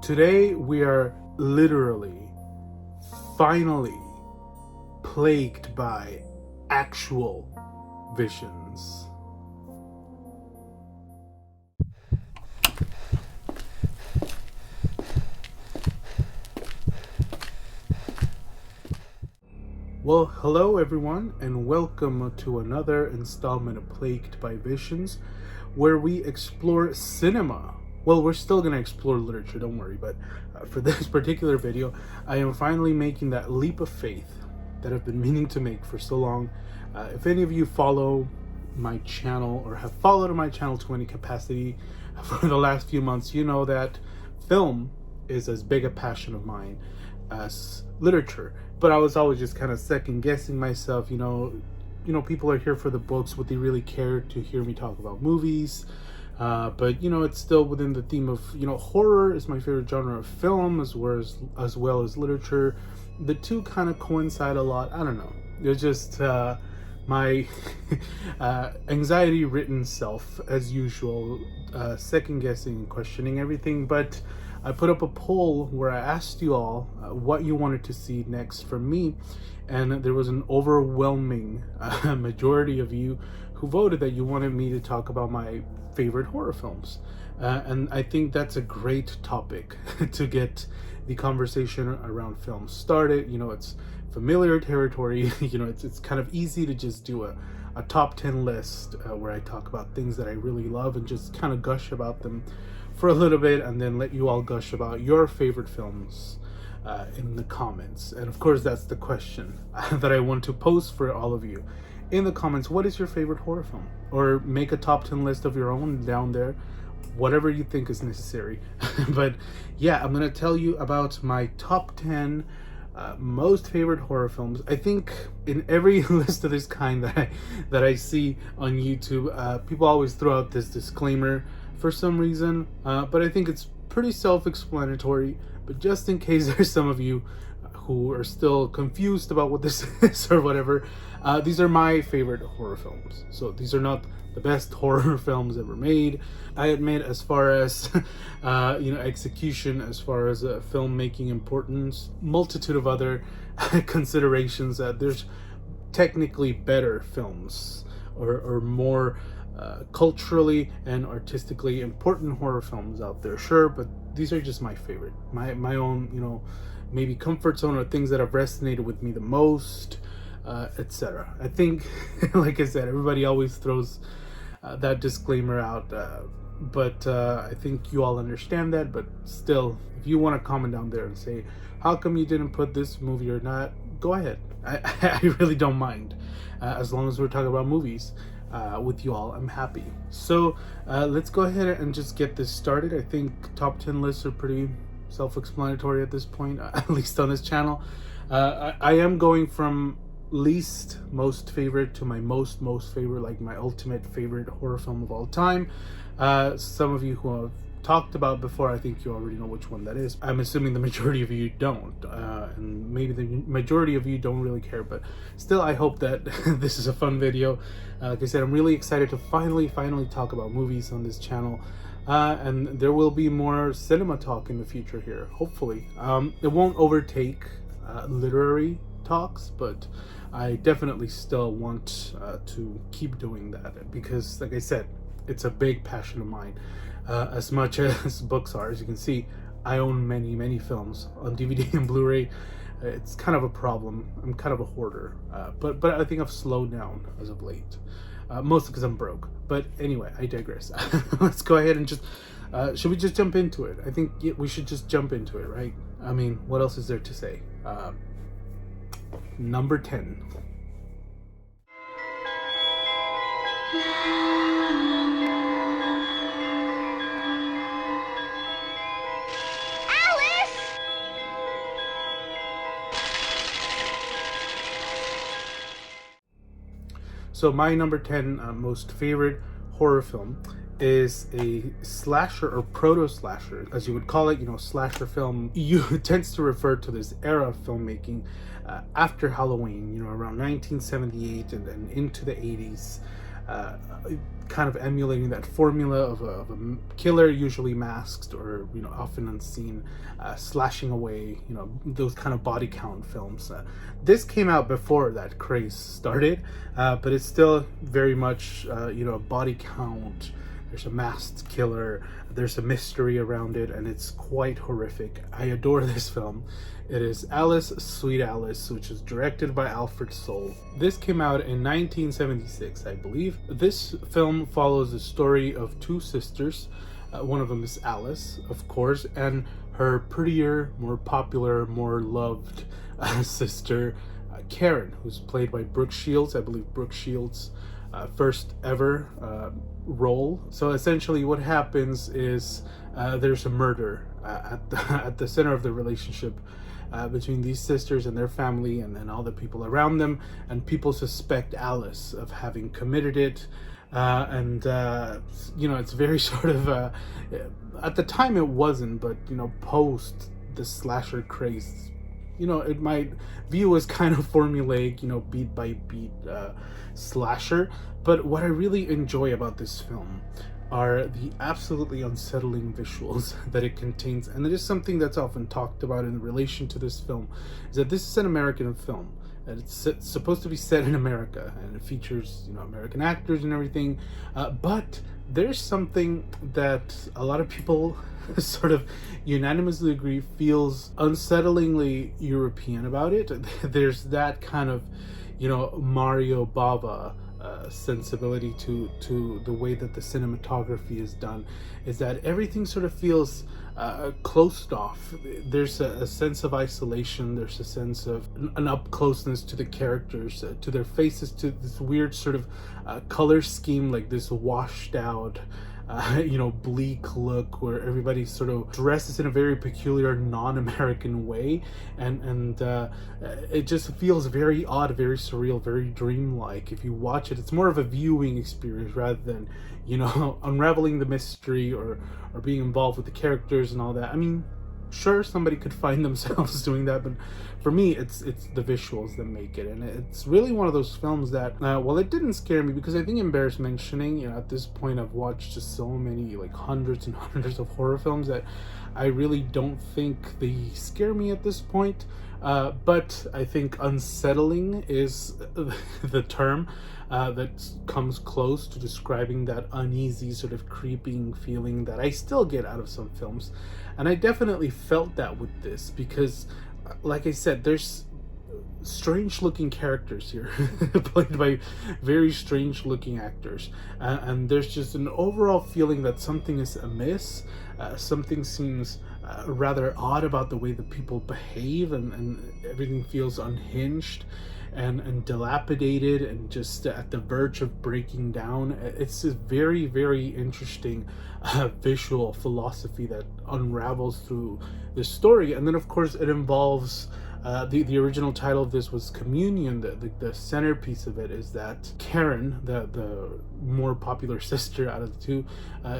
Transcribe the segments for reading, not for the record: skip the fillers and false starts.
Today we are literally, finally, plagued by actual visions. Well, hello everyone, and welcome to another installment of Plagued by Visions, where we explore cinema. Well, we're still going to explore literature, don't worry, but for this particular video, I am finally making that leap of faith that I've been meaning to make for so long. If any of you follow my channel or have followed my channel to any capacity for the last few months, you know that film is as big a passion of mine as literature. But I was always just kind of second guessing myself, you know, people are here for the books. Would they really care to hear me talk about movies? But it's still within the theme of, horror is my favorite genre of film as well as literature. The two kind of coincide a lot. I don't know. It's just my anxiety-ridden self, as usual, second guessing and questioning everything. But I put up a poll where I asked you all what you wanted to see next from me, and there was an overwhelming majority of you who voted that you wanted me to talk about my favorite horror films. And I think that's a great topic to get the conversation around films started. It's familiar territory. It's kind of easy to just do a top 10 list where I talk about things that I really love and just kind of gush about them for a little bit, and then let you all gush about your favorite films in the comments. And of course, that's the question that I want to pose for all of you in the comments. What is your favorite horror film? Or make a top 10 list of your own down there, whatever you think is necessary. But yeah, I'm gonna tell you about my top 10 most favorite horror films. I think in every list of this kind that I see on YouTube, people always throw out this disclaimer for some reason, but I think it's pretty self-explanatory. But just in case there's some of you who are still confused about what this is or whatever, these are my favorite horror films. So these are not the best horror films ever made. I admit, as far as execution, as far as filmmaking importance, multitude of other considerations, there's technically better films or more culturally and artistically important horror films out there, sure, but these are just my favorite, my own, maybe comfort zone, or things that have resonated with me the most, etc. I think, like I said, everybody always throws that disclaimer out, but I think you all understand that. But still, if you want to comment down there and say, how come you didn't put this movie or not, go ahead. I really don't mind, as long as we're talking about movies with you all. I'm happy. So let's go ahead and just get this started. I think top 10 lists are pretty self-explanatory at this point, at least on this channel. I am going from least most favorite to my most favorite, like my ultimate favorite horror film of all time. Some of you who have talked about before, I think you already know which one that is. I'm assuming the majority of you don't, and maybe the majority of you don't really care, but still, I hope that this is a fun video. Like I said, I'm really excited to finally talk about movies on this channel, and there will be more cinema talk in the future here, hopefully. It won't overtake literary talks, but I definitely still want to keep doing that, because, like I said, it's a big passion of mine. As much as books are, as you can see, I own many films on DVD and Blu-ray. It's kind of a problem. I'm kind of a hoarder, but I think I've slowed down as of late, mostly because I'm broke. But anyway, I digress. Let's go ahead and just should we just jump into it? I think we should just jump into it, right? I mean, what else is there to say? Number 10. So my number 10 most favorite horror film is a slasher, or proto-slasher, as you would call it. Slasher film tends to refer to this era of filmmaking after Halloween, around 1978 and then into the 80s. kind of emulating that formula of a killer, usually masked or often unseen, slashing away, those kind of body count films. This came out before that craze started, but it's still very much a body count. There's a masked killer, there's a mystery around it, and it's quite horrific. I adore this film. It is Alice, Sweet Alice, which is directed by Alfred Soule. This came out in 1976, I believe. This film follows the story of two sisters. One of them is Alice, of course, and her prettier, more popular, more loved sister, Karen, who's played by Brooke Shields. I believe Brooke Shields' first ever role. So essentially what happens is there's a murder at the center of the relationship between these sisters and their family and all the people around them, and people suspect Alice of having committed it. It's very sort of at the time it wasn't, but post the slasher craze, it might view as kind of formulaic, beat by beat slasher. But what I really enjoy about this film are the absolutely unsettling visuals that it contains. And it is something that's often talked about in relation to this film, is that this is an American film. And it's supposed to be set in America, and it features American actors and everything. But there's something that a lot of people sort of unanimously agree feels unsettlingly European about it. There's that kind of Mario Bava sensibility to the way that the cinematography is done, is that everything sort of feels closed off. There's a sense of isolation, there's a sense of an up closeness to the characters, to their faces, to this weird sort of color scheme, like this washed out bleak look where everybody sort of dresses in a very peculiar non-American way, and it just feels very odd, very surreal, very dreamlike. If you watch it, it's more of a viewing experience rather than unraveling the mystery or being involved with the characters and all that. I mean, sure, somebody could find themselves doing that, but for me it's the visuals that make it. And it's really one of those films that well, it didn't scare me, because I think it bears mentioning, at this point I've watched just so many, like hundreds and hundreds of horror films, that I really don't think they scare me at this point. But I think unsettling is the term that comes close to describing that uneasy sort of creeping feeling that I still get out of some films. And I definitely felt that with this, because like I said, there's strange looking characters here played by very strange looking actors, and there's just an overall feeling that something is amiss. Something seems rather odd about the way that people behave, and everything feels unhinged and dilapidated and just at the verge of breaking down. It's a very, very interesting visual philosophy that unravels through the story. And then of course it involves the original title of this was Communion. The centerpiece of it is that Karen, the more popular sister out of the two,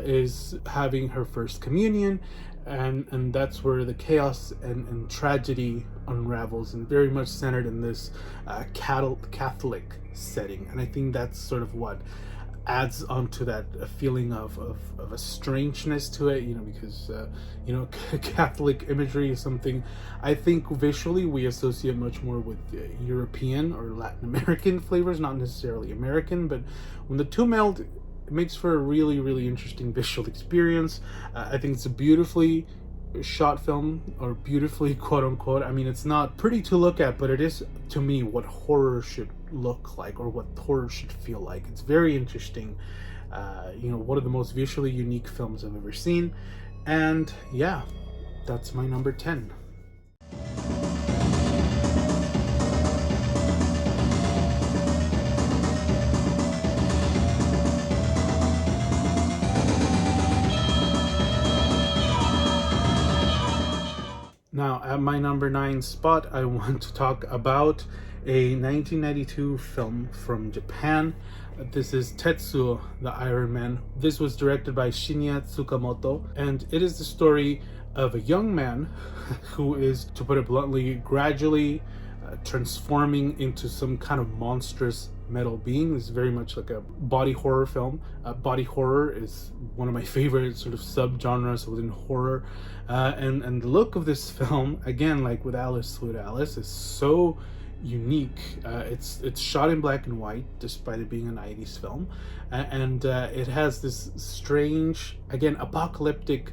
is having her first communion, and that's where the chaos and tragedy unravels, and very much centered in this Catholic setting. And I think that's sort of what adds onto that feeling of a strangeness to it, because Catholic imagery is something I think visually we associate much more with European or Latin American flavors, not necessarily American. But when the two meld, it makes for a really, really interesting visual experience. I think it's a beautifully shot film, or beautifully quote unquote. I mean, it's not pretty to look at, but it is to me what horror should look like, or what horror should feel like. It's very interesting. One of the most visually unique films I've ever seen. And yeah, that's my number 10. Now, at my number 9 spot, I want to talk about a 1992 film from Japan. This is Tetsuo, the Iron Man. This was directed by Shinya Tsukamoto, and it is the story of a young man who is, to put it bluntly, gradually transforming into some kind of monstrous metal being. It's very much like a body horror film. Body horror is one of my favorite sort of subgenres within horror. And the look of this film, again, like with Alice, is so unique. It's shot in black and white, despite it being a 90s film. And it has this strange, again, apocalyptic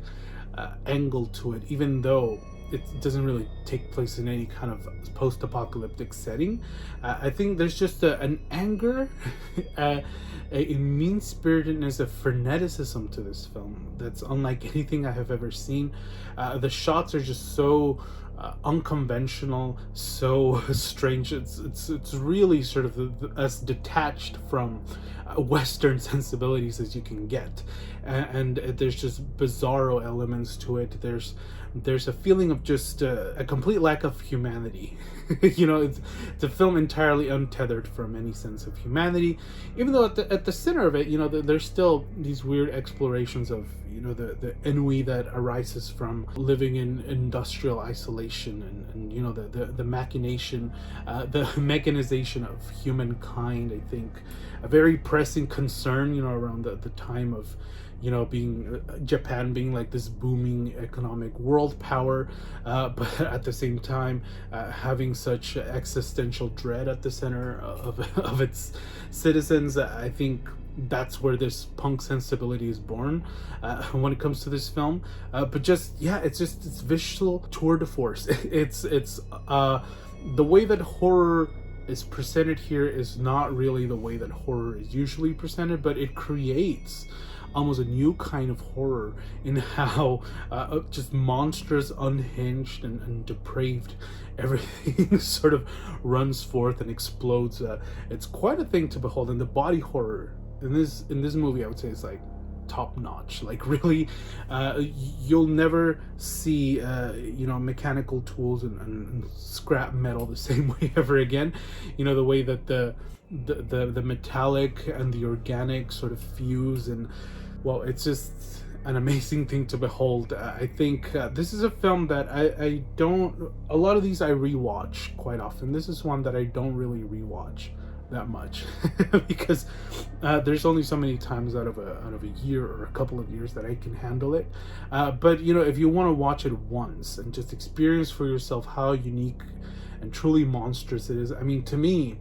angle to it, even though it doesn't really take place in any kind of post-apocalyptic setting. I think there's just an anger, a mean-spiritedness, a freneticism to this film that's unlike anything I have ever seen. The shots are just so unconventional, so strange. It's really sort of as detached from Western sensibilities as you can get, and there's just bizarro elements to it. There's a feeling of just a complete lack of humanity. It's a film entirely untethered from any sense of humanity, even though at the center of it, there's still these weird explorations of the ennui that arises from living in industrial isolation, and the machination, the mechanization of humankind. I think a very pressing concern around the time of being Japan being like this booming economic world power, but at the same time having such existential dread at the center of its citizens. I think that's where this punk sensibility is born when it comes to this film. But it's visual tour de force. It's the way that horror is presented here is not really the way that horror is usually presented, but it creates almost a new kind of horror in how just monstrous, unhinged, and depraved everything sort of runs forth and explodes. It's quite a thing to behold, and the body horror in this movie, I would say, is like top notch. Like really, you'll never see mechanical tools and scrap metal the same way ever again. The way that the metallic and the organic sort of fuse, and well, it's just an amazing thing to behold. I think this is a film that I don't, a lot of these I rewatch quite often. This is one that I don't really rewatch that much because there's only so many times out of a year or a couple of years that I can handle it. But if you want to watch it once and just experience for yourself how unique and truly monstrous it is, I mean, to me,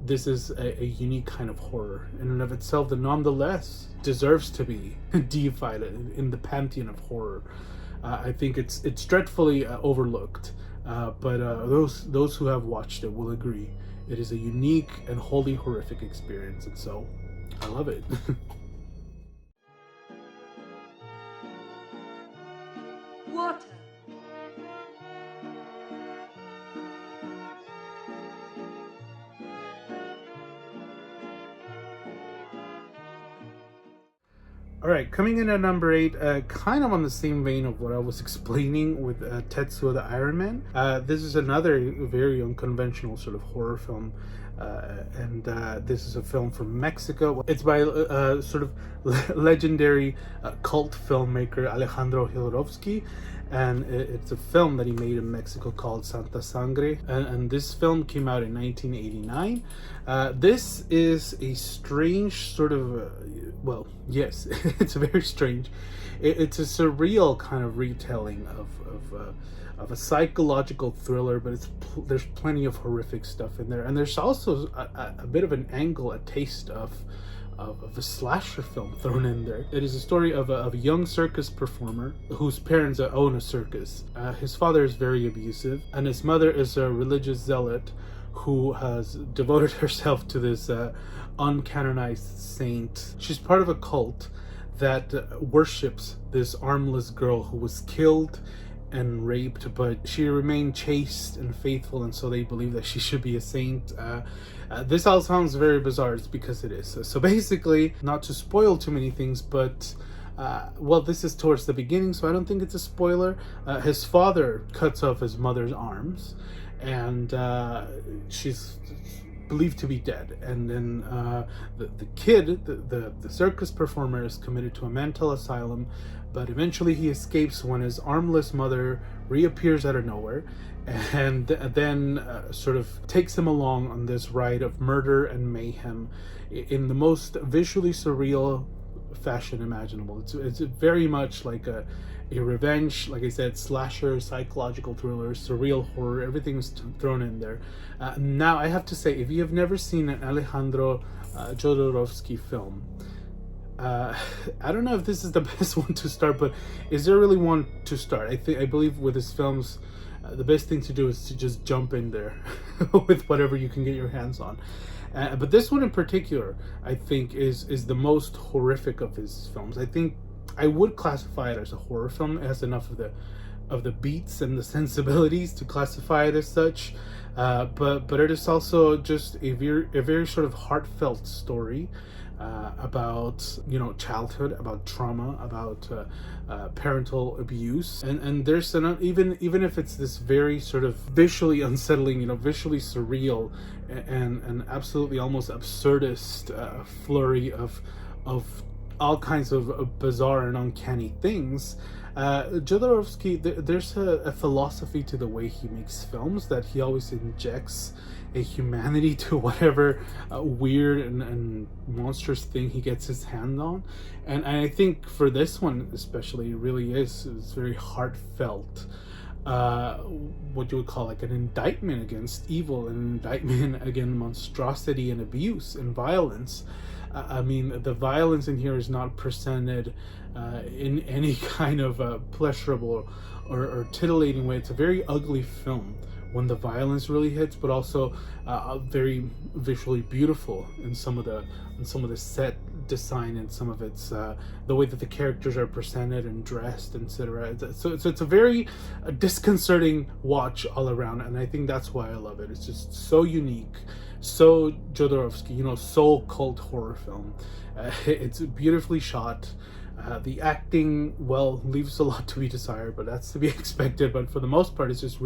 this is a unique kind of horror in and of itself that nonetheless deserves to be deified in the pantheon of horror. I think it's dreadfully overlooked, but those who have watched it will agree it is a unique and wholly horrific experience, and so I love it. Water. All right, coming in at number 8, kind of on the same vein of what I was explaining with Tetsuo the Iron Man. This is another very unconventional sort of horror film, and this is a film from Mexico. It's by sort of legendary cult filmmaker Alejandro Jodorowsky, and it's a film that he made in Mexico called Sangre, and this film came out in 1989. This is a strange sort of, well, yes, it's very strange. It's a surreal kind of retelling of a psychological thriller, but there's plenty of horrific stuff in there, and there's also a bit of an angle, a taste of a slasher film thrown in there. It is a story of a young circus performer whose parents own a circus. His father is very abusive, and his mother is a religious zealot who has devoted herself to this uncanonized saint. She's part of a cult that worships this armless girl who was killed and raped, but she remained chaste and faithful, and so they believe that she should be a saint. This all sounds very bizarre. It's because it is. So basically, not to spoil too many things, but well, this is towards the beginning, so I don't think it's a spoiler. His father cuts off his mother's arms, and she's believed to be dead. And then the kid, the circus performer, is committed to a mental asylum, but eventually he escapes when his armless mother reappears out of nowhere, and then sort of takes him along on this ride of murder and mayhem in the most visually surreal fashion imaginable. It's very much like a revenge, like I said, slasher, psychological thriller, surreal horror. Everything's thrown in there. Now, I have to say, if you have never seen an Alejandro Jodorowsky film, I don't know if this is the best one to start, but is there really one to start? I believe with his films, the best thing to do is to just jump in there with whatever you can get your hands on. But this one in particular, I think, is the most horrific of his films. I think I would classify it as a horror film. It has enough of the beats and the sensibilities to classify it as such. But it is also just a very sort of heartfelt story about childhood, about trauma, about parental abuse, and there's even if it's this very sort of visually unsettling, visually surreal, and absolutely almost absurdist flurry of all kinds of bizarre and uncanny things. Jodorowsky, there's a philosophy to the way he makes films, that he always injects a humanity to whatever weird and monstrous thing he gets his hand on. And I think for this one especially, it really it's very heartfelt. What you would call like an indictment against evil, an indictment against monstrosity and abuse and violence. I mean, the violence in here is not presented in any kind of pleasurable or titillating way. It's a very ugly film when the violence really hits, but also very visually beautiful in some of the set design and some of its the way that the characters are presented and dressed, etc. So it's a very disconcerting watch all around, and I think that's why I love it. It's just so unique, so Jodorowsky, so cult horror film. It's beautifully shot. The acting, leaves a lot to be desired, but that's to be expected. But for the most part, it's just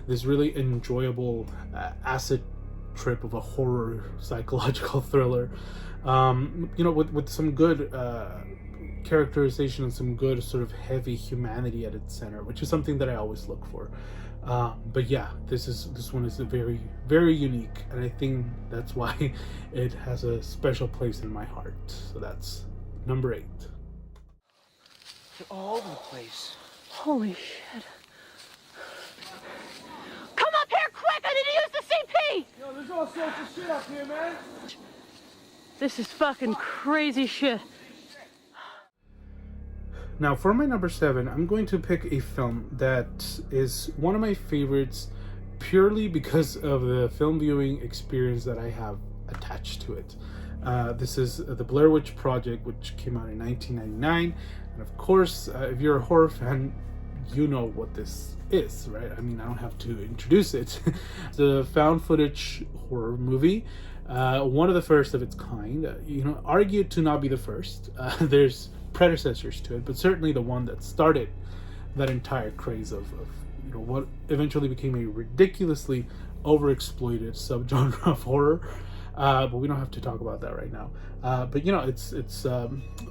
this really enjoyable acid trip of a horror psychological thriller. With some good characterization and some good sort of heavy humanity at its center, which is something that I always look for. But yeah, this one is very, very unique, and I think that's why it has a special place in my heart. So that's number 8. They're all over the place. Holy shit. Come up here quick! I need to use the CP! Yo, there's all sorts of shit up here, man. This is fucking crazy shit. Now, for my number 7, I'm going to pick a film that is one of my favorites purely because of the film viewing experience that I have attached to it. This is the Blair Witch Project, which came out in 1999. And of course, if you're a horror fan, you know what this is, right? I mean, I don't have to introduce it. It's a found footage horror movie, one of the first of its kind. Argued to not be the first. There's predecessors to it, but certainly the one that started that entire craze of what eventually became a ridiculously overexploited subgenre of horror. But we don't have to talk about that right now. But it's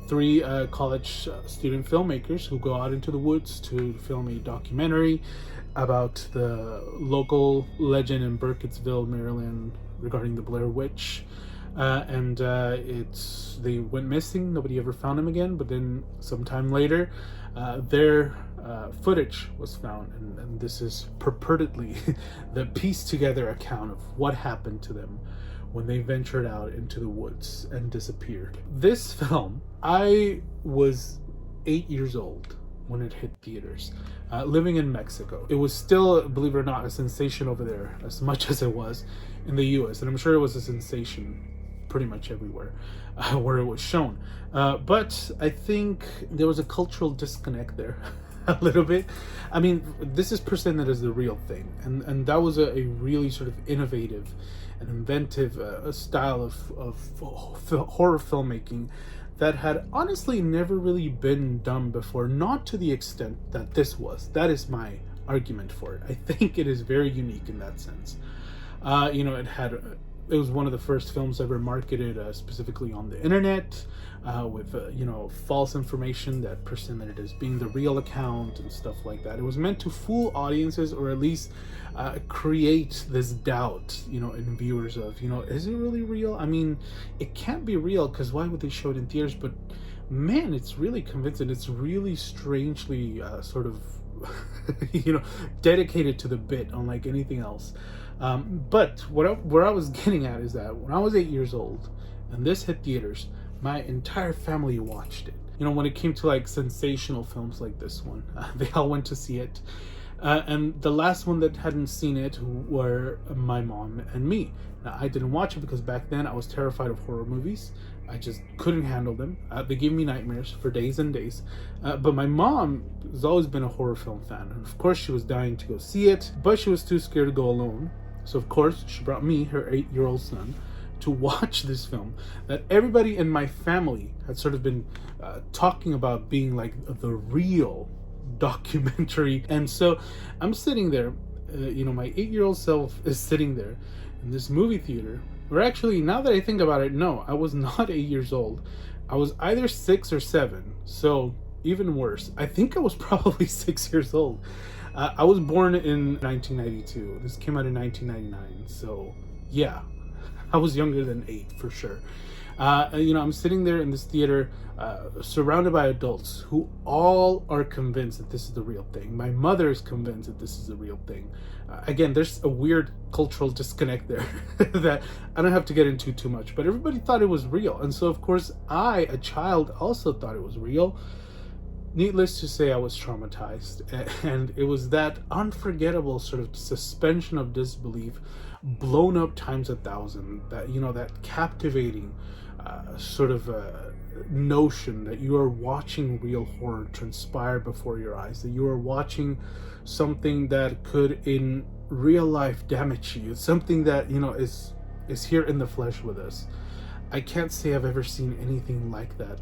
3 college student filmmakers who go out into the woods to film a documentary about the local legend in Burkittsville, Maryland, regarding the Blair Witch. They went missing. Nobody ever found them again. But then sometime later, their footage was found, and this is purportedly the pieced together account of what happened to them when they ventured out into the woods and disappeared. This film, I was 8 years old when it hit theaters, living in Mexico. It was still, believe it or not, a sensation over there as much as it was in the US, and I'm sure it was a sensation pretty much everywhere where it was shown. But I think there was a cultural disconnect there a little bit. I mean, this is presented as the real thing, and that was a really sort of innovative and inventive style of horror filmmaking that had honestly never really been done before, not to the extent that this was. That is my argument for it. I think it is very unique in that sense. It had It was one of the first films ever marketed specifically on the internet, with false information that presented it as being the real account and stuff like that. It was meant to fool audiences, or at least create this doubt, in viewers of, is it really real? I mean, it can't be real, because why would they show it in theaters? But man, it's really convincing. It's really strangely sort of dedicated to the bit, unlike anything else. But where I was getting at is that when I was 8 years old and this hit theaters, my entire family watched it. When it came to like sensational films like this one, they all went to see it. And the last one that hadn't seen it were my mom and me. Now, I didn't watch it because back then I was terrified of horror movies. I just couldn't handle them. They gave me nightmares for days and days. But my mom has always been a horror film fan. And of course, she was dying to go see it, but she was too scared to go alone. So of course, she brought me, her 8-year-old son, to watch this film that everybody in my family had sort of been talking about being like the real documentary. And so I'm sitting there, my 8-year-old self is sitting there in this movie theater, or actually, now that I think about it, no, I was not 8 years old. I was either 6 or 7, so even worse. I think I was probably 6 years old. I was born in 1992. This came out in 1999, so yeah, I was younger than 8 for sure. I'm sitting there in this theater, surrounded by adults who all are convinced that this is the real thing. My mother is convinced that this is the real thing. Again, there's a weird cultural disconnect there that I don't have to get into too much, but everybody thought it was real. And so, of course, I, a child, also thought it was real. Needless to say, I was traumatized. And it was that unforgettable sort of suspension of disbelief, blown up times 1,000, that captivating sort of notion that you are watching real horror transpire before your eyes, that you are watching something that could in real life damage you. It's something that is here in the flesh with us. I can't say I've ever seen anything like that,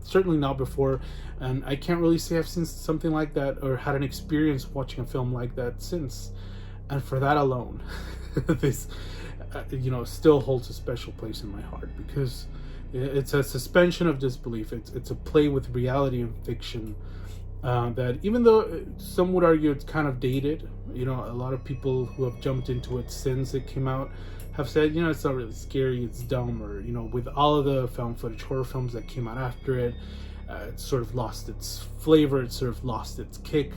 certainly not before, and I can't really say I've seen something like that or had an experience watching a film like that since. And for that alone, this still holds a special place in my heart, because it's a suspension of disbelief. It's a play with reality and fiction, that even though some would argue it's kind of dated, a lot of people who have jumped into it since it came out have said, it's not really scary, it's dumb, or, with all of the found footage horror films that came out after it, it's sort of lost its flavor, it's sort of lost its kick.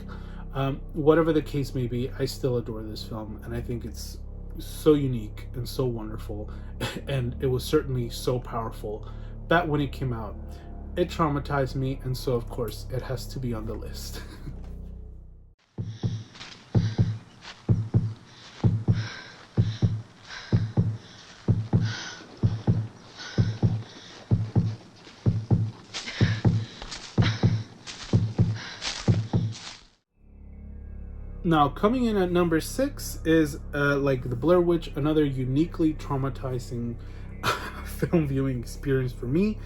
Whatever the case may be, I still adore this film, and I think it's so unique and so wonderful, and it was certainly so powerful that when it came out, it traumatized me, and so of course it has to be on the list. Now, coming in at number 6 is like the Blair Witch, another uniquely traumatizing film viewing experience for me.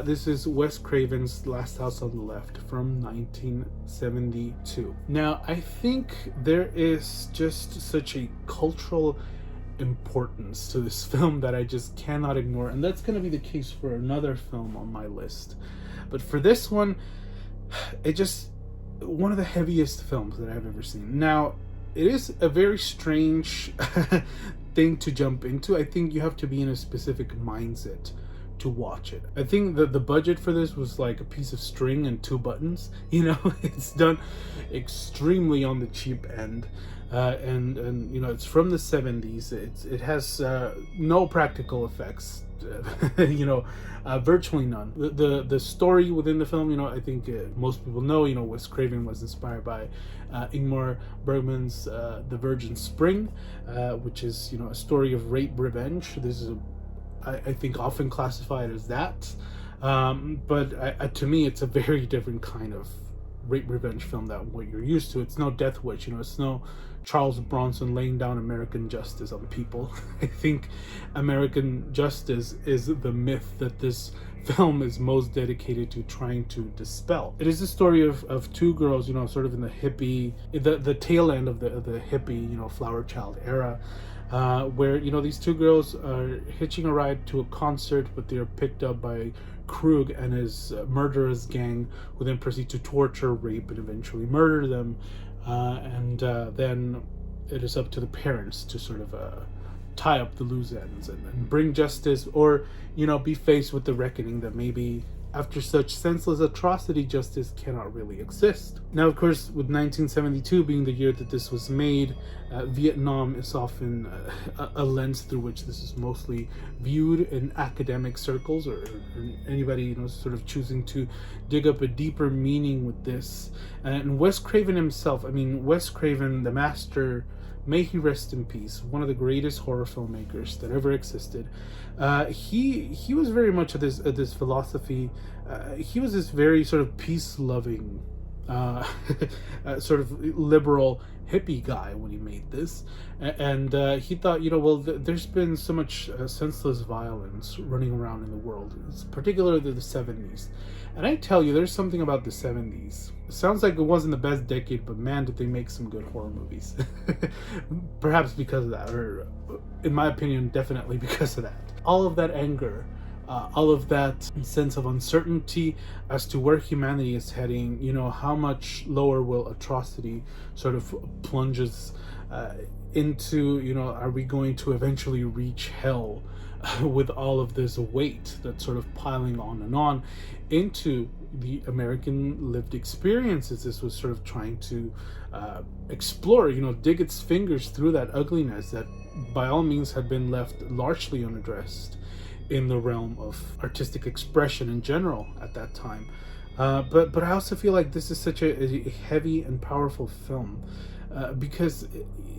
This is Wes Craven's Last House on the Left from 1972. Now, I think there is just such a cultural importance to this film that I just cannot ignore, and that's going to be the case for another film on my list. But for this one, one of the heaviest films that I've ever seen. Now, it is a very strange thing to jump into. I think you have to be in a specific mindset to watch it. I think that the budget for this was like a piece of string and 2 buttons. It's done extremely on the cheap end. And it's from the 70s. It has no practical effects, virtually none. The story within the film, I think most people know, Wes Craven was inspired by Ingmar Bergman's The Virgin Spring, which is, a story of rape revenge. This is I think often classified as that, but to me it's a very different kind of rape revenge film than what you're used to. It's no Death Wish, it's no Charles Bronson laying down American justice on people. I think American justice is the myth that this film is most dedicated to trying to dispel. It is the story of two girls, sort of in the hippie, the tail end of the hippie, flower child era, where these two girls are hitching a ride to a concert, but they are picked up by Krug and his murderous gang, who then proceed to torture, rape, and eventually murder them. And then it is up to the parents to sort of tie up the loose ends and bring justice, or be faced with the reckoning that maybe after such senseless atrocity, justice cannot really exist. Now, of course, with 1972 being the year that this was made, Vietnam is often a lens through which this is mostly viewed in academic circles, or anybody sort of choosing to dig up a deeper meaning with this. And Wes Craven himself, Wes Craven, the master, may he rest in peace, one of the greatest horror filmmakers that ever existed. He was very much of this philosophy. He was this very sort of peace-loving, sort of liberal hippie guy when he made this, and he thought, there's been so much senseless violence running around in the world, particularly the 70s. And I tell you, there's something about the 70s. It sounds like it wasn't the best decade, but man, did they make some good horror movies. Perhaps because of that, or in my opinion, definitely because of that. All of that anger, all of that sense of uncertainty as to where humanity is heading, how much lower will atrocity sort of plunges into, are we going to eventually reach hell with all of this weight that's sort of piling on into the American lived experiences. This was sort of trying to explore, dig its fingers through that ugliness that by all means had been left largely unaddressed in the realm of artistic expression in general at that time. But I also feel like this is such a heavy and powerful film, because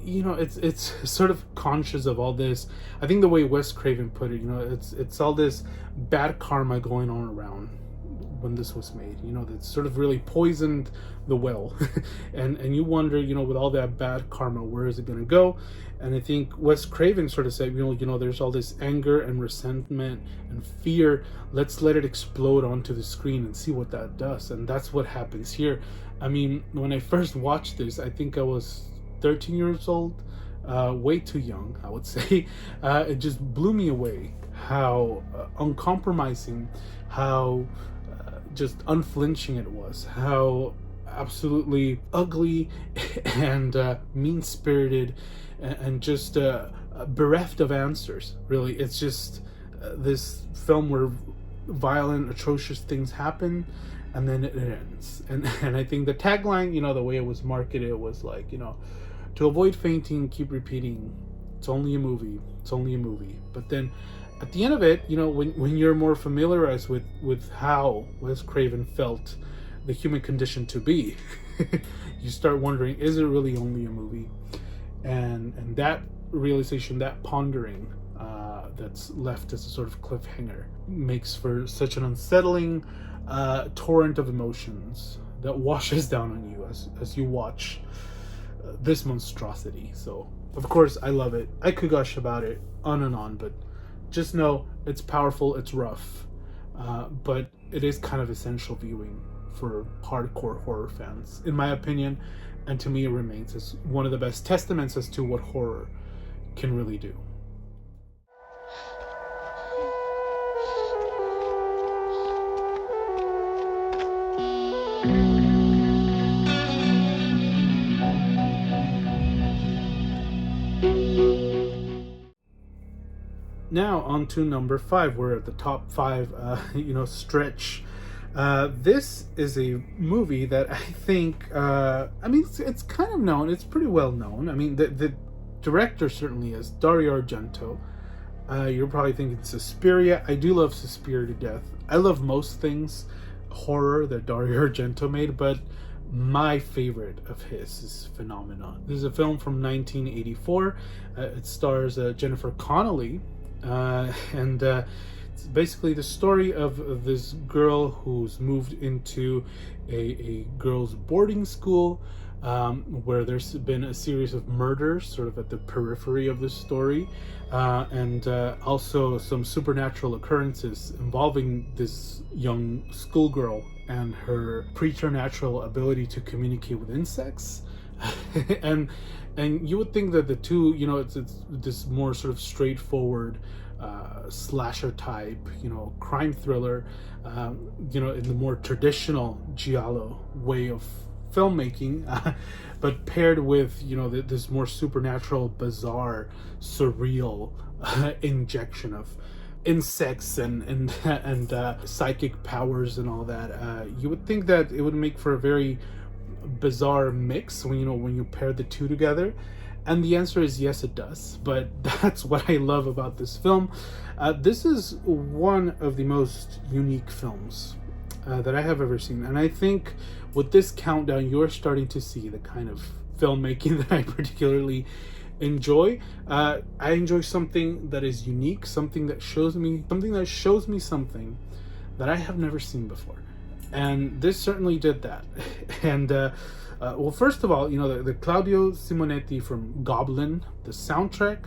it's sort of conscious of all this. I think the way Wes Craven put it, it's all this bad karma going on around when this was made, that sort of really poisoned the well. and you wonder, with all that bad karma, where is it going to go? And I think Wes Craven sort of said, there's all this anger and resentment and fear. Let's let it explode onto the screen and see what that does. And that's what happens here. When I first watched this, I think I was 13 years old, way too young, I would say. It just blew me away how uncompromising, how just unflinching it was, how absolutely ugly and mean-spirited and just bereft of answers, really. It's just this film where violent, atrocious things happen, and then it ends. And I think the tagline, the way it was marketed was like, to avoid fainting, keep repeating, it's only a movie, it's only a movie. But then at the end of it, when you're more familiarized with how Wes Craven felt the human condition to be, you start wondering, is it really only a movie? And that realization, that pondering, that's left as a sort of cliffhanger, makes for such an unsettling torrent of emotions that washes down on you as you watch this monstrosity. So, of course, I love it. I could gush about it on and on, but just know it's powerful, it's rough, but it is kind of essential viewing for hardcore horror fans, in my opinion, and to me it remains as one of the best testaments as to what horror can really do. Now on to number 5. We're at the top 5 stretch. This is a movie that I think it's kind of known, it's pretty well known. The director certainly is Dario Argento. You're probably thinking Suspiria. I do love Suspiria to death. I love most things horror that Dario Argento made, but my favorite of his is Phenomena. This is a film from 1984. It stars Jennifer Connelly, and it's basically the story of this girl who's moved into a girls' boarding school, where there's been a series of murders sort of at the periphery of the story, and also some supernatural occurrences involving this young schoolgirl and her preternatural ability to communicate with insects. and you would think that the two, it's this more sort of straightforward slasher type, crime thriller, in the more traditional giallo way of filmmaking, but paired with this more supernatural, bizarre, surreal injection of insects and psychic powers and all that. You would think that it would make for a very bizarre mix when you pair the two together, and the answer is yes, it does. But that's what I love about this film. This is one of the most unique films that I have ever seen, and I think with this countdown you're starting to see the kind of filmmaking that I particularly enjoy. I enjoy something that is unique, something that shows me something that I have never seen before, and this certainly did that. And well, first of all, the Claudio Simonetti from Goblin, the soundtrack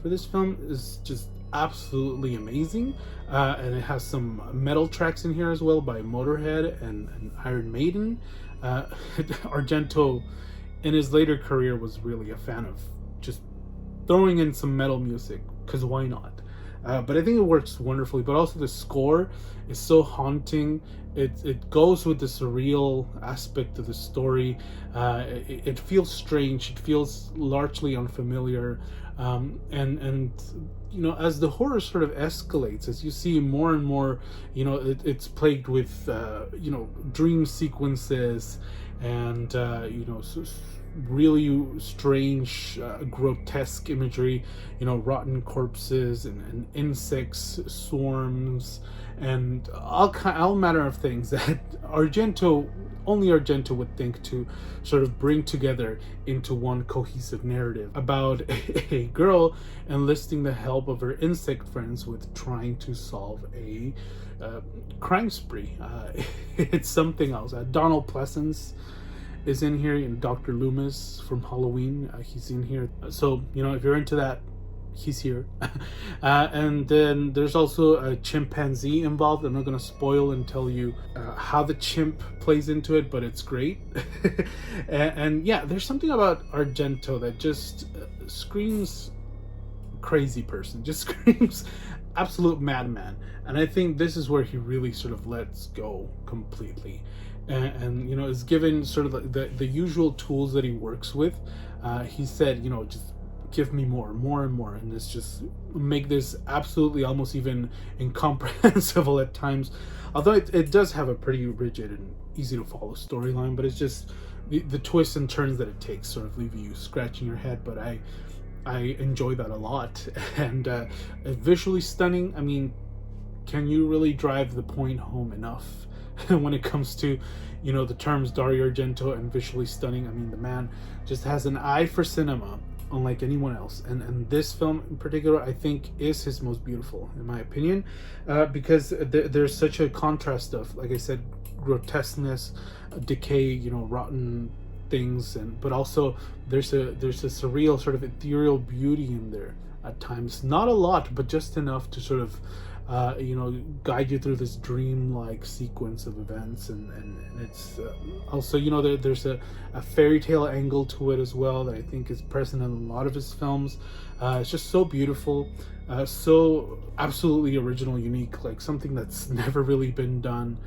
for this film is just absolutely amazing, and it has some metal tracks in here as well by Motorhead and Iron Maiden. Argento in his later career was really a fan of just throwing in some metal music, because why not? But I think it works wonderfully. But also the score is so haunting. It goes with the surreal aspect of the story. It feels strange. It feels largely unfamiliar. And as the horror sort of escalates, as you see more and more, it's plagued with dream sequences and really strange, grotesque imagery, rotten corpses and insects, swarms, and all manner of things that only Argento would think to sort of bring together into one cohesive narrative about a girl enlisting the help of her insect friends with trying to solve a crime spree. It's something else. Donald Pleasence is in here, and Dr. Loomis from Halloween, he's in here. So, if you're into that, he's here. And then there's also a chimpanzee involved. I'm not going to spoil and tell you how the chimp plays into it, but it's great. and yeah, there's something about Argento that just screams crazy person, just screams absolute madman. And I think this is where he really sort of lets go completely. And is given sort of the usual tools that he works with. He said, just give me more and more, and let's just make this absolutely almost even incomprehensible at times. Although it does have a pretty rigid and easy to follow storyline, but it's just the twists and turns that it takes sort of leave you scratching your head. But I enjoy that a lot. And visually stunning. I mean, can you really drive the point home enough when it comes to the terms Dario Argento and visually stunning? I mean, the man just has an eye for cinema unlike anyone else, and this film in particular I think is his most beautiful, in my opinion, because there's such a contrast of, like I said, grotesqueness, decay, rotten things, but also there's a surreal sort of ethereal beauty in there at times. Not a lot, but just enough to sort of guide you through this dream-like sequence of events, and it's also there's a fairy tale angle to it as well that I think is present in a lot of his films. It's just so beautiful, so absolutely original, unique, like something that's never really been done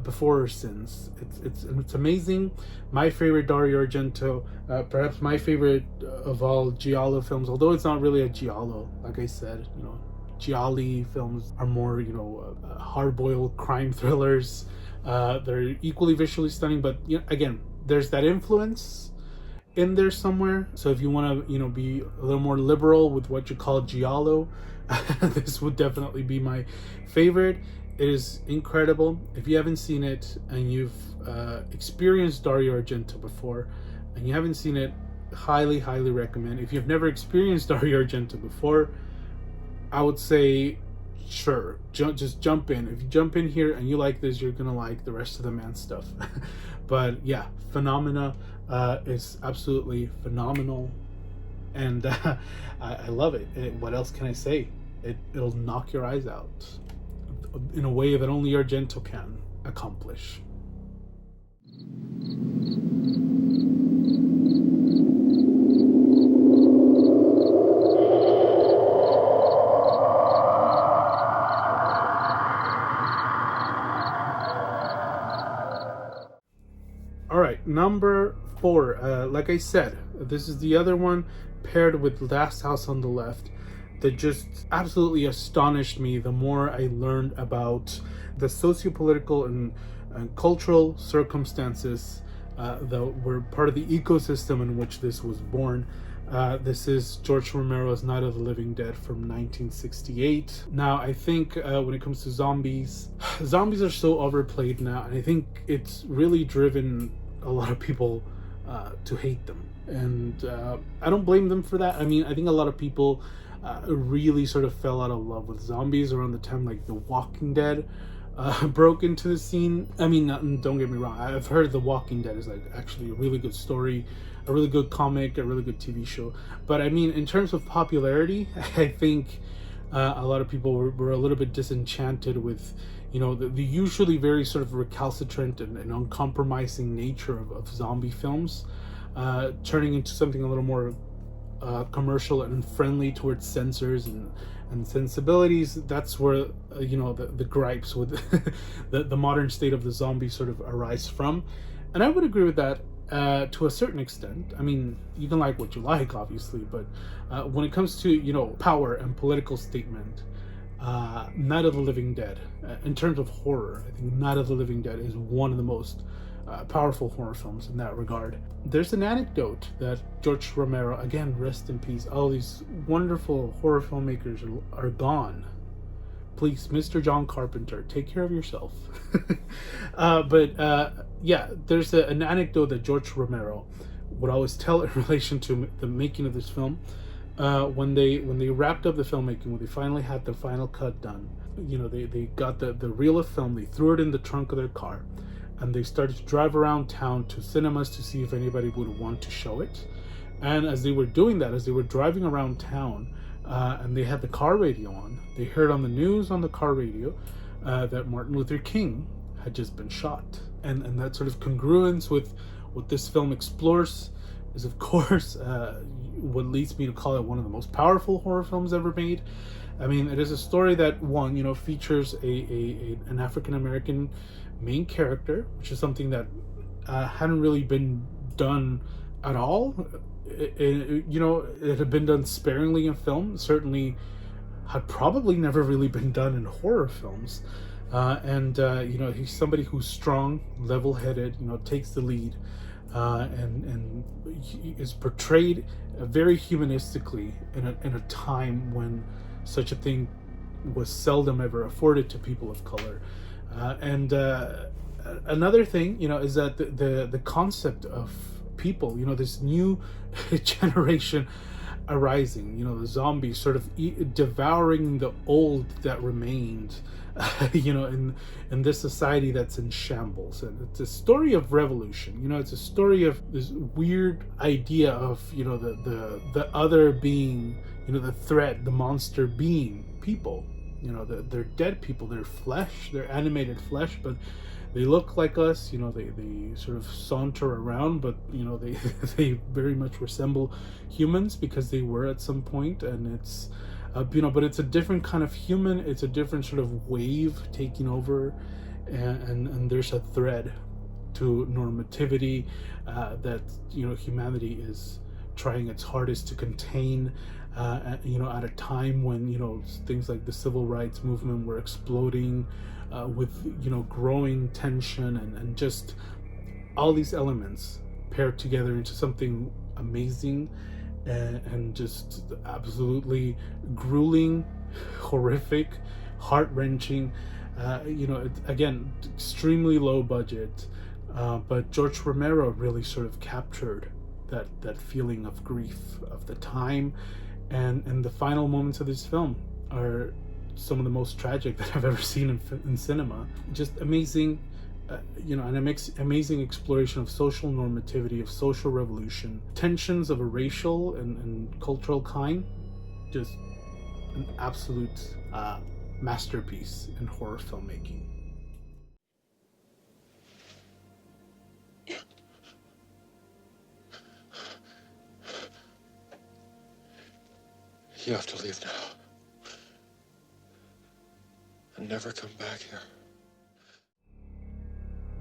before or since. It's amazing. My favorite Dario Argento, perhaps my favorite of all giallo films, although it's not really a giallo, like I said. Gialli films are more, hard-boiled crime thrillers. They're equally visually stunning, but again, there's that influence in there somewhere. So if you want to, be a little more liberal with what you call giallo, this would definitely be my favorite. It is incredible. If you haven't seen it and you've experienced Dario Argento before and you haven't seen it, highly recommend. If you've never experienced Dario Argento before, I would say sure, just jump in. If you jump in here and you like this, you're gonna like the rest of the man stuff. But yeah, Phenomena is absolutely phenomenal, and I love it. What else can I say? It'll knock your eyes out in a way that only Argento can accomplish. All right, number 4. Like I said, this is the other one paired with Last House on the Left that just absolutely astonished me the more I learned about the sociopolitical and cultural circumstances that were part of the ecosystem in which this was born. This is George Romero's Night of the Living Dead from 1968. Now, I think when it comes to zombies, zombies are so overplayed now, and I think it's really driven a lot of people to hate them. And I don't blame them for that. I mean, I think a lot of people really sort of fell out of love with zombies around the time like The Walking Dead broke into the scene. I mean, don't get me wrong, I've heard The Walking Dead is like actually a really good story, a really good comic, a really good TV show. But I mean, in terms of popularity, I think a lot of people were a little bit disenchanted with, you know, the usually very sort of recalcitrant and uncompromising nature of zombie films, turning into something a little more commercial and friendly towards censors and sensibilities. That's where you know, the gripes with the modern state of the zombie sort of arise from. And I would agree with that to a certain extent. I mean, you can like what you like, obviously, but when it comes to, you know, power and political statement, Night of the Living Dead, in terms of horror, I think Night of the Living Dead is one of the most powerful horror films in that regard. There's an anecdote that George Romero, again, rest in peace, all these wonderful horror filmmakers are gone. Please, Mr. John Carpenter, take care of yourself. Yeah, there's an anecdote that George Romero would always tell in relation to the making of this film. When they wrapped up the filmmaking, when they finally had the final cut done, you know, they got the reel of film, they threw it in the trunk of their car, and they started to drive around town to cinemas to see if anybody would want to show it. And as they were doing that, as they were driving around town, and they had the car radio on, they heard on the news on the car radio that Martin Luther King had just been shot. And that sort of congruence with what this film explores is, of course, what leads me to call it one of the most powerful horror films ever made. I mean, it is a story that, one, you know, features an African-American main character, which is something that hadn't really been done at all. You know, it had been done sparingly in film, certainly had probably never really been done in horror films. You know, he's somebody who's strong, level-headed, you know, takes the lead, and he is portrayed very humanistically in a time when such a thing was seldom ever afforded to people of color. Another thing, you know, is that the concept of people, you know, this new generation arising, you know, the zombies sort of devouring the old that remained, you know, in this society that's in shambles. And it's a story of revolution, you know, it's a story of this weird idea of, you know, the other being, you know, the threat, the monster being people. You know, they're dead people, they're flesh, they're animated flesh, but they look like us, you know, they sort of saunter around, but, you know, they very much resemble humans because they were at some point. And it's, you know, but it's a different kind of human, it's a different sort of wave taking over, and there's a thread to normativity that, you know, humanity is trying its hardest to contain, you know, at a time when, you know, things like the civil rights movement were exploding, with, you know, growing tension and just all these elements paired together into something amazing and just absolutely grueling, horrific, heart-wrenching. You know, again, extremely low budget, but George Romero really sort of captured that feeling of grief of the time, and the final moments of this film are some of the most tragic that I've ever seen in cinema. Just amazing, an amazing exploration of social normativity, of social revolution, tensions of a racial and cultural kind. Just an absolute masterpiece in horror filmmaking. You have to leave now. And never come back here.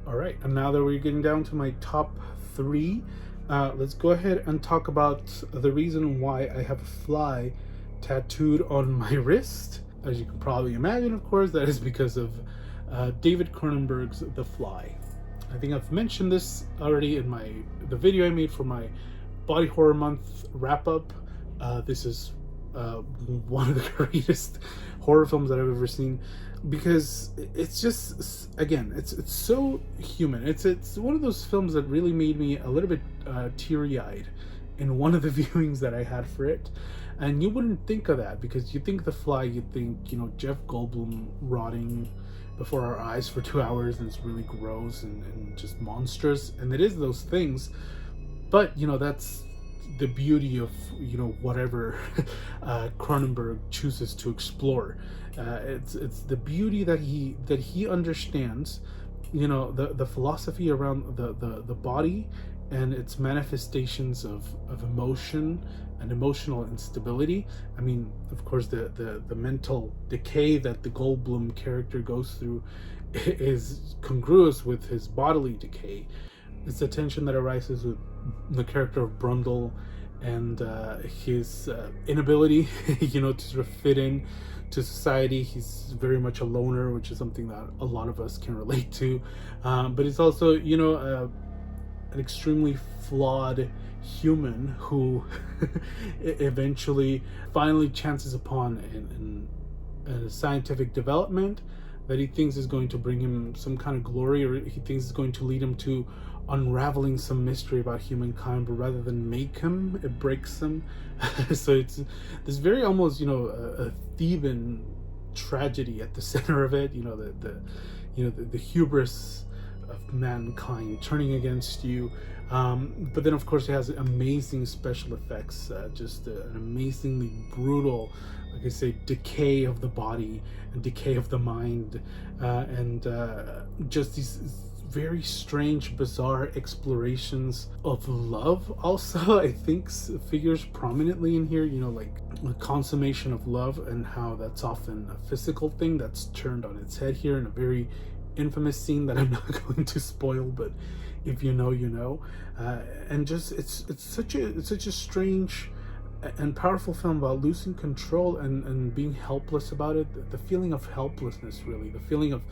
All right, and now that we're getting down to my top 3, let's go ahead and talk about the reason why I have a fly tattooed on my wrist. As you can probably imagine, of course, that is because of David Cronenberg's The Fly. I think I've mentioned this already in the video I made for my Body Horror Month wrap-up. This is one of the greatest horror films that I've ever seen, because it's just, again, it's so human. It's one of those films that really made me a little bit teary-eyed in one of the viewings that I had for it. And you wouldn't think of that, because you think The Fly, you think, Jeff Goldblum rotting before our eyes for 2 hours, and it's really gross and just monstrous, and it is those things. But that's the beauty of whatever Cronenberg chooses to explore. It's the beauty that he understands, the philosophy around the body and its manifestations of emotion and emotional instability. I mean, of course, the mental decay that the Goldblum character goes through is congruous with his bodily decay. It's the tension that arises with the character of Brundle and his inability, to sort of fit in to society. He's very much a loner, which is something that a lot of us can relate to. But it's also, an extremely flawed human who eventually finally chances upon a scientific development that he thinks is going to bring him some kind of glory, or he thinks is going to lead him to unraveling some mystery about humankind, but rather than make him, it breaks him. So it's this very almost, a Theban tragedy at the center of it. The hubris of mankind turning against you. But then, of course, it has amazing special effects, just an amazingly brutal, like I say, decay of the body and decay of the mind, and just these very strange, bizarre explorations of love also, I think, figures prominently in here. Like the consummation of love, and how that's often a physical thing that's turned on its head here in a very infamous scene that I'm not going to spoil, but if you know, you know. And just it's such a strange and powerful film about losing control and being helpless about it. The feeling of helplessness, really, the feeling of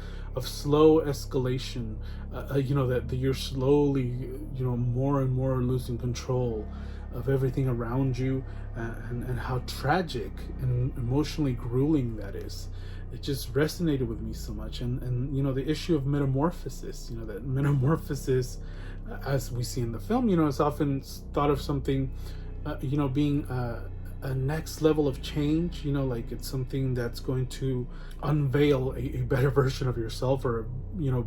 slow escalation, that you're slowly, more and more losing control of everything around you, and how tragic and emotionally grueling that is. It just resonated with me so much. And the issue of metamorphosis, that metamorphosis, as we see in the film, is often thought of something, being a next level of change, like it's something that's going to unveil a better version of yourself, or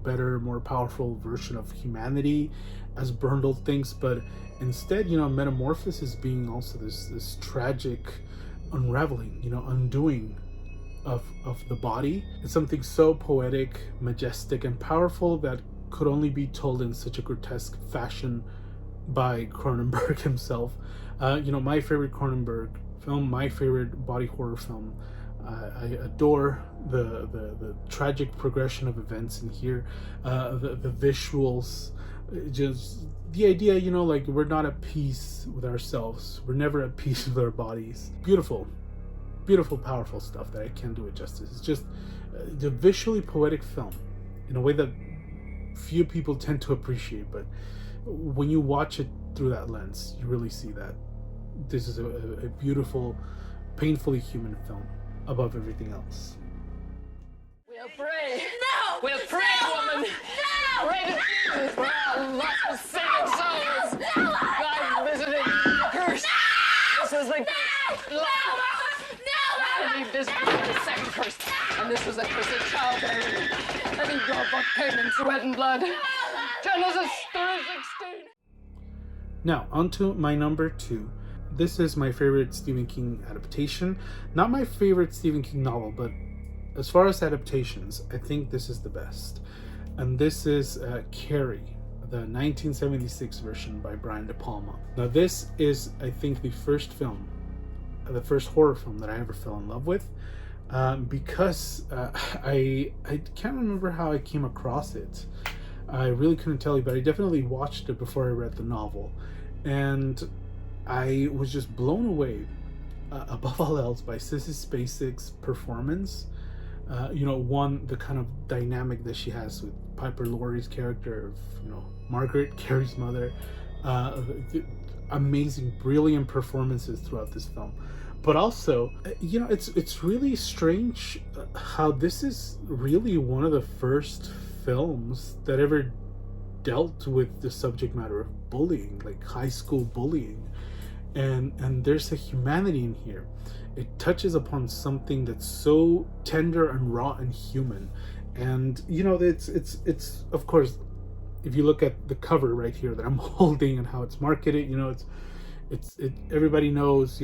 better, more powerful version of humanity, as Brundle thinks. But instead, metamorphosis being also this tragic unraveling, undoing of the body. It's something so poetic, majestic, and powerful that could only be told in such a grotesque fashion by Cronenberg himself. My favorite Cronenberg film, my favorite body horror film. I adore the tragic progression of events in here, the visuals, just the idea, like we're not at peace with ourselves. We're never at peace with our bodies. Beautiful, powerful stuff that I can't do it justice. It's just the visually poetic film in a way that few people tend to appreciate, but when you watch it through that lens, you really see that this is a beautiful, painfully human film above everything else. We'll pray. No! We'll pray, no! woman. No! Pray to Jesus for our lost saving souls. No! God visited the curse. No! This is the No! No! No! Be This was the second curse, and this was a curse of childbearing. I think your book came in sweat and blood. Genesis 3:16. Now, on to my number 2. This is my favorite Stephen King adaptation. Not my favorite Stephen King novel, but as far as adaptations, I think this is the best. And this is Carrie, the 1976 version by Brian De Palma. Now, this is, I think, the first horror film that I ever fell in love with. Because I can't remember how I came across it. I really couldn't tell you, but I definitely watched it before I read the novel. And I was just blown away, above all else, by Sissy Spacek's performance. The kind of dynamic that she has with Piper Laurie's character of, Margaret, Carrie's mother. Amazing, brilliant performances throughout this film. But also, it's really strange how this is really one of the first films that ever dealt with the subject matter of bullying, like high school bullying. And there's a humanity in here. It touches upon something that's so tender and raw and human. And it's of course, if you look at the cover right here that I'm holding and how it's marketed, everybody knows,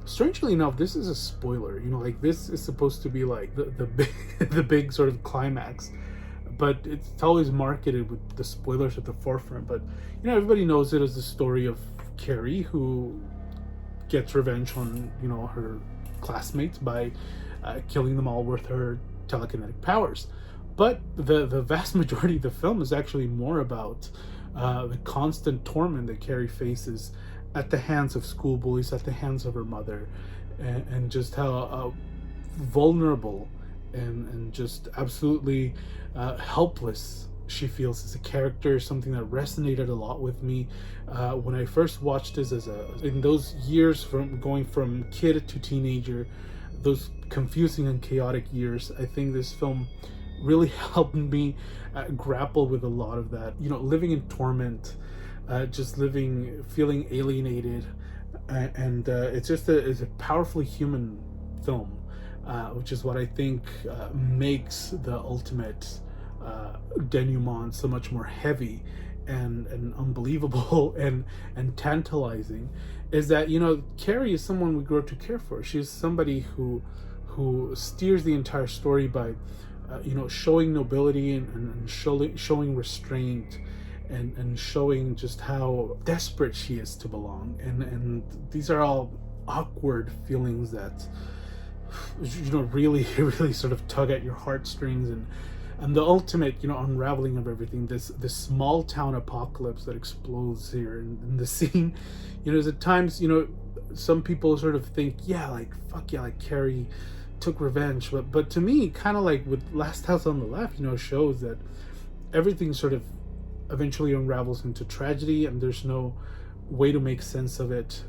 strangely enough, this is a spoiler, this is supposed to be like the big the big sort of climax, but it's always marketed with the spoilers at the forefront. But everybody knows it as the story of Carrie, who gets revenge on her classmates by killing them all with her telekinetic powers. But the vast majority of the film is actually more about the constant torment that Carrie faces at the hands of school bullies, at the hands of her mother, and just how vulnerable and just absolutely helpless she feels as a character. Something that resonated a lot with me when I first watched this in those years from going from kid to teenager, those confusing and chaotic years. I think this film really helped me grapple with a lot of that, living in torment, feeling alienated, and it's a powerfully human film, which is what I think makes the ultimate denouement so much more heavy and unbelievable and tantalizing. Is that Carrie is someone we grow to care for. She's somebody who steers the entire story by showing nobility and showing restraint and showing just how desperate she is to belong, and these are all awkward feelings that really sort of tug at your heartstrings, and the ultimate unraveling of everything, this small town apocalypse that explodes here in the scene. There's at times some people sort of think, like Carrie took revenge, but to me, kind of like with Last House on the Left, shows that everything sort of eventually unravels into tragedy, and there's no way to make sense of it.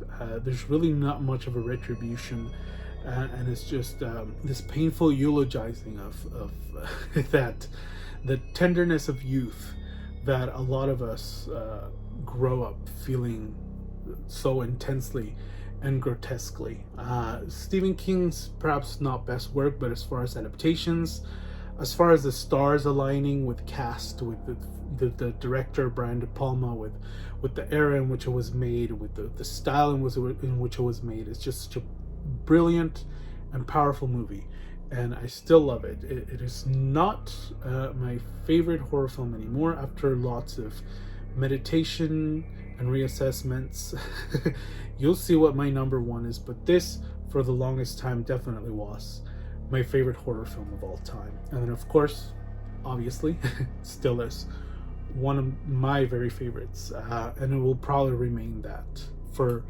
There's really not much of a retribution, and it's just this painful eulogizing of that the tenderness of youth that a lot of us grow up feeling so intensely and grotesquely. Stephen King's perhaps not best work, but as far as adaptations, as far as the stars aligning with cast, with the director Brian De Palma, with the era in which it was made, with the style in which it was made, it's just such a brilliant and powerful movie, and I still love it. It is not my favorite horror film anymore after lots of meditation and reassessments. You'll see what my number 1 is, but this, for the longest time, definitely was my favorite horror film of all time. And then, of course, obviously, still is one of my very favorites, and it will probably remain that for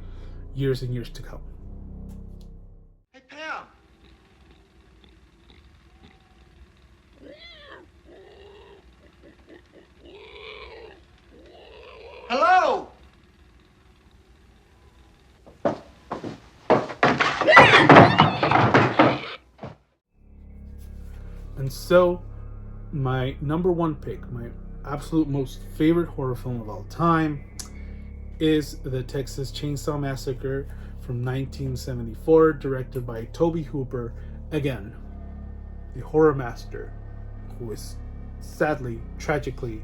years and years to come. Hey, Pam! Hello! And so, my number 1 pick, my absolute most favorite horror film of all time, is the Texas Chainsaw Massacre from 1974, directed by Tobe Hooper again, the horror master, who is sadly, tragically,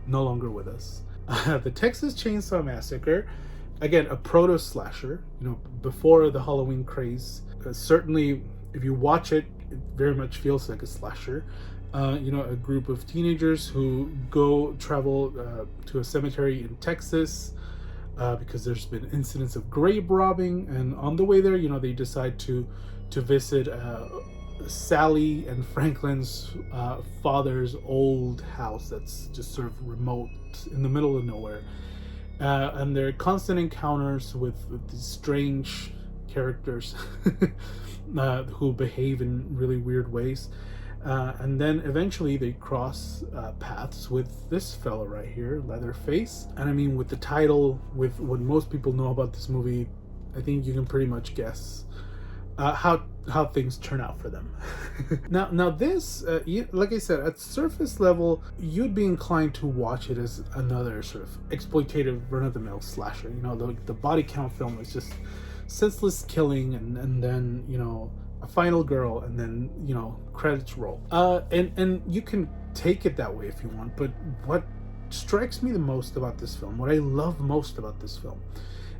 no longer with us. The Texas Chainsaw Massacre, again, a proto slasher, before the Halloween craze. Certainly, if you watch it, it very much feels like a slasher. A group of teenagers who travel to a cemetery in Texas because there's been incidents of grave robbing, and on the way there, they decide to visit Sally and Franklin's father's old house that's just sort of remote in the middle of nowhere. And there are constant encounters with these strange characters who behave in really weird ways. And then eventually they cross paths with this fella right here, Leatherface. And I mean, with the title, with what most people know about this movie, I think you can pretty much guess how things turn out for them. Now this, like I said, at surface level, you'd be inclined to watch it as another sort of exploitative run-of-the-mill slasher. The body count film is just senseless killing, and then a final girl, and then credits roll. And you can take it that way if you want, but what strikes me the most about this film, what I love most about this film,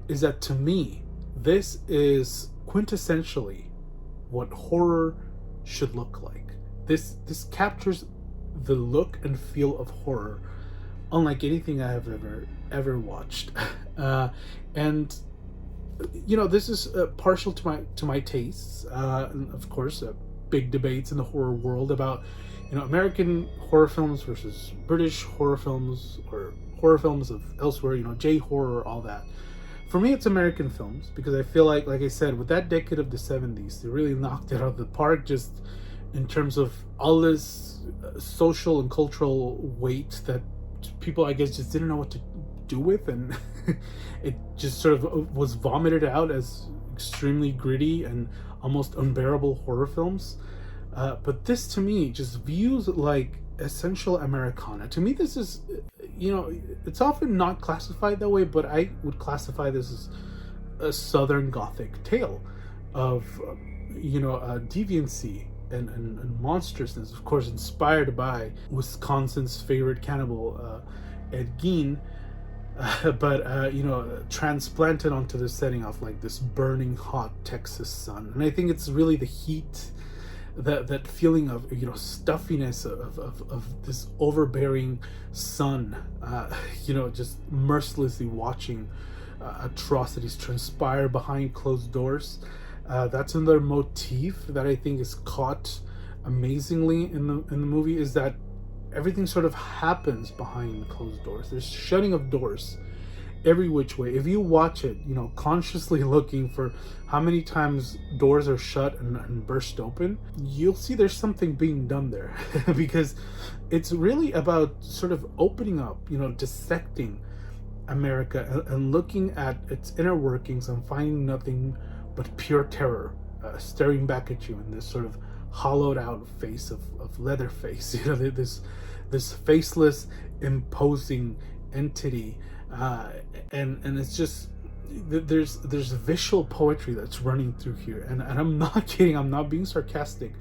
is that to me, this is quintessentially what horror should look like. This captures the look and feel of horror unlike anything I have ever watched. And this is partial to my tastes. And of course, big debates in the horror world about American horror films versus British horror films, or horror films of elsewhere, J-horror, all that. For me, it's American films, because I feel like I said, with that decade of the 70s, they really knocked it out of the park, just in terms of all this social and cultural weight that people, I guess, just didn't know what to do with, and it just sort of was vomited out as extremely gritty and almost unbearable horror films. But this, to me, just views like essential Americana. To me, this is, it's often not classified that way, but I would classify this as a Southern Gothic tale of, deviancy and monstrousness, of course, inspired by Wisconsin's favorite cannibal, Ed Gein, but transplanted onto the setting of like this burning hot Texas sun. And I think it's really the heat, that feeling of stuffiness of this overbearing sun, just mercilessly watching atrocities transpire behind closed doors. That's another motif that I think is caught amazingly in the movie, is that everything sort of happens behind closed doors. There's shutting of doors every which way. If you watch it, consciously looking for how many times doors are shut and burst open, you'll see there's something being done there. Because it's really about sort of opening up, dissecting America and looking at its inner workings and finding nothing but pure terror staring back at you in this sort of hollowed out face of Leatherface. This faceless, imposing entity. And it's just, there's visual poetry that's running through here, and I'm not kidding, I'm not being sarcastic.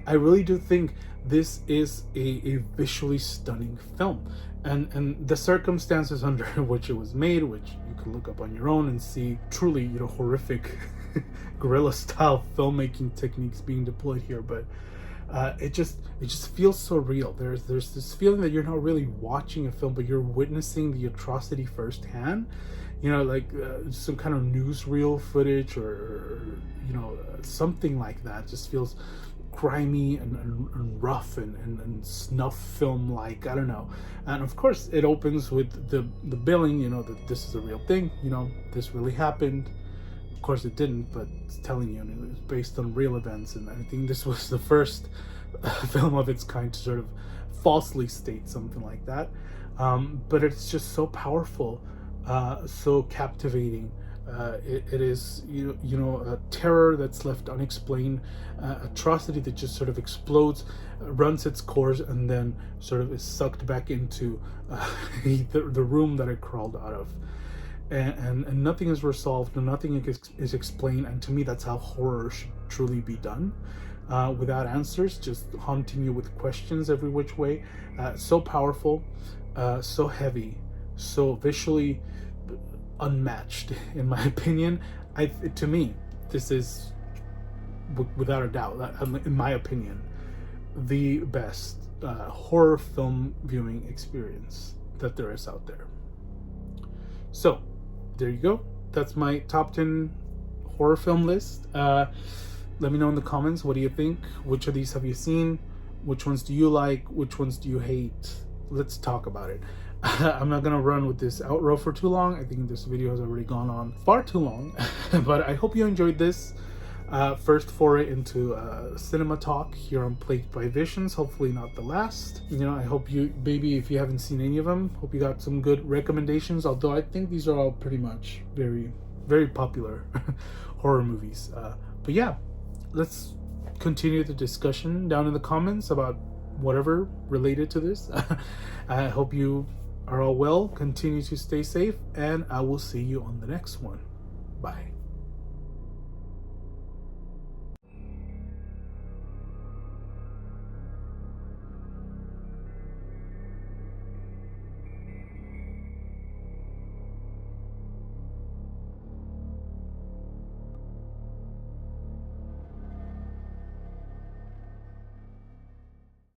I really do think this is a visually stunning film, and the circumstances under which it was made, which you can look up on your own and see truly horrific guerrilla style filmmaking techniques being deployed here, but it just feels so real. There's this feeling that you're not really watching a film, but you're witnessing the atrocity firsthand. Like some kind of newsreel footage or something like that. Just feels grimy and rough and snuff film like, I don't know. And of course it opens with the billing, that this is a real thing, this really happened. Of course it didn't, but it's telling you, it was based on real events, and I think this was the first film of its kind to sort of falsely state something like that. But it's just so powerful, so captivating. It is, a terror that's left unexplained, atrocity that just sort of explodes, runs its course, and then sort of is sucked back into the room that it crawled out of. And nothing is resolved, nothing is explained, and to me that's how horror should truly be done. without answers, just haunting you with questions every which way. So powerful, so heavy, so visually unmatched, in my opinion. To me, this is, without a doubt, in my opinion, the best horror film viewing experience that there is out there. So there you go. That's my top 10 horror film list. Let me know in the comments, what do you think? Which of these have you seen? Which ones do you like? Which ones do you hate? Let's talk about it. I'm not gonna run with this outro for too long. I think this video has already gone on far too long. But I hope you enjoyed this first foray into cinema talk here on Plagued by Visions. Hopefully not the last. You know, I hope you, maybe if you haven't seen any of them, hope you got some good recommendations. Although I think these are all pretty much very, very popular horror movies. But yeah, let's continue the discussion down in the comments about whatever related to this. I hope you are all well. Continue to stay safe, and I will see you on the next one. Bye.